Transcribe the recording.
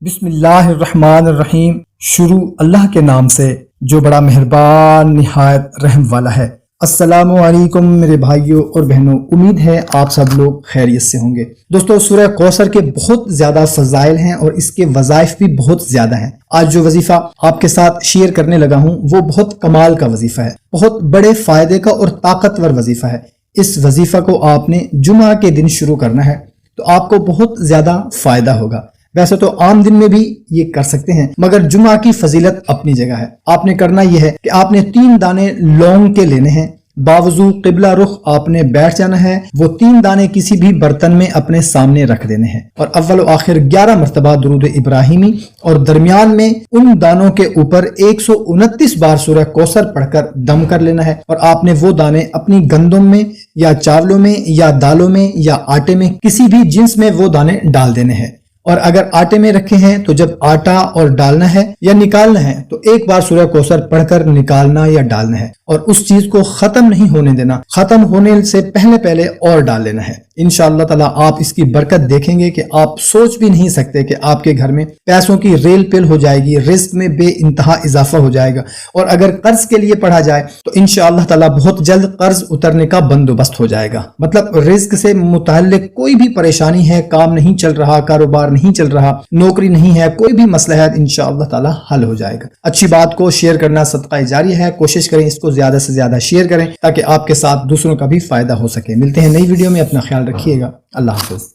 بسم اللہ الرحمن الرحیم۔ شروع اللہ کے نام سے جو بڑا مہربان نہایت رحم والا ہے۔ السلام علیکم میرے بھائیوں اور بہنوں، امید ہے آپ سب لوگ خیریت سے ہوں گے۔ دوستو، سورہ کوثر کے بہت زیادہ فضائل ہیں اور اس کے وظائف بھی بہت زیادہ ہیں۔ آج جو وظیفہ آپ کے ساتھ شیئر کرنے لگا ہوں وہ بہت کمال کا وظیفہ ہے، بہت بڑے فائدے کا اور طاقتور وظیفہ ہے۔ اس وظیفہ کو آپ نے جمعہ کے دن شروع کرنا ہے تو آپ کو بہت زیادہ فائدہ ہوگا۔ ویسے تو عام دن میں بھی یہ کر سکتے ہیں، مگر جمعہ کی فضیلت اپنی جگہ ہے۔ آپ نے کرنا یہ ہے کہ آپ نے 3 دانے لونگ کے لینے ہیں، باوضو قبلہ رخ آپ نے بیٹھ جانا ہے، وہ 3 دانے کسی بھی برتن میں اپنے سامنے رکھ دینے ہیں، اور اول و آخر 11 مرتبہ درود ابراہیمی، اور درمیان میں ان دانوں کے اوپر 129 بار سورہ کوثر پڑھ کر دم کر لینا ہے، اور آپ نے وہ دانے اپنی گندم میں یا چاولوں میں یا دالوں میں یا آٹے میں کسی بھی جنس میں وہ دانے ڈال دینے ہیں۔ اور اگر آٹے میں رکھے ہیں تو جب آٹا اور ڈالنا ہے یا نکالنا ہے تو ایک بار سورہ کوثر پڑھ کر نکالنا یا ڈالنا ہے، اور اس چیز کو ختم نہیں ہونے دینا، ختم ہونے سے پہلے اور ڈال لینا ہے۔ انشاءاللہ تعالیٰ آپ اس کی برکت دیکھیں گے کہ آپ سوچ بھی نہیں سکتے کہ آپ کے گھر میں پیسوں کی ریل پیل ہو جائے گی، رزق میں بے انتہا اضافہ ہو جائے گا۔ اور اگر قرض کے لیے پڑھا جائے تو انشاءاللہ تعالیٰ بہت جلد قرض اترنے کا بندوبست ہو جائے گا۔ مطلب رزق سے متعلق کوئی بھی پریشانی ہے، کام نہیں چل رہا، کاروبار نہیں چل رہا، نوکری نہیں ہے، کوئی بھی مسئلہ ہے، انشاءاللہ تعالیٰ حل ہو جائے گا۔ اچھی بات کو شیئر کرنا صدقہ جاریہ ہے، کوشش کریں اس کو زیادہ سے زیادہ شیئر کریں تاکہ آپ کے ساتھ دوسروں کا بھی فائدہ ہو سکے۔ ملتے ہیں نئی ویڈیو میں، اپنا خیال رکھیے گا۔ اللہ حافظ۔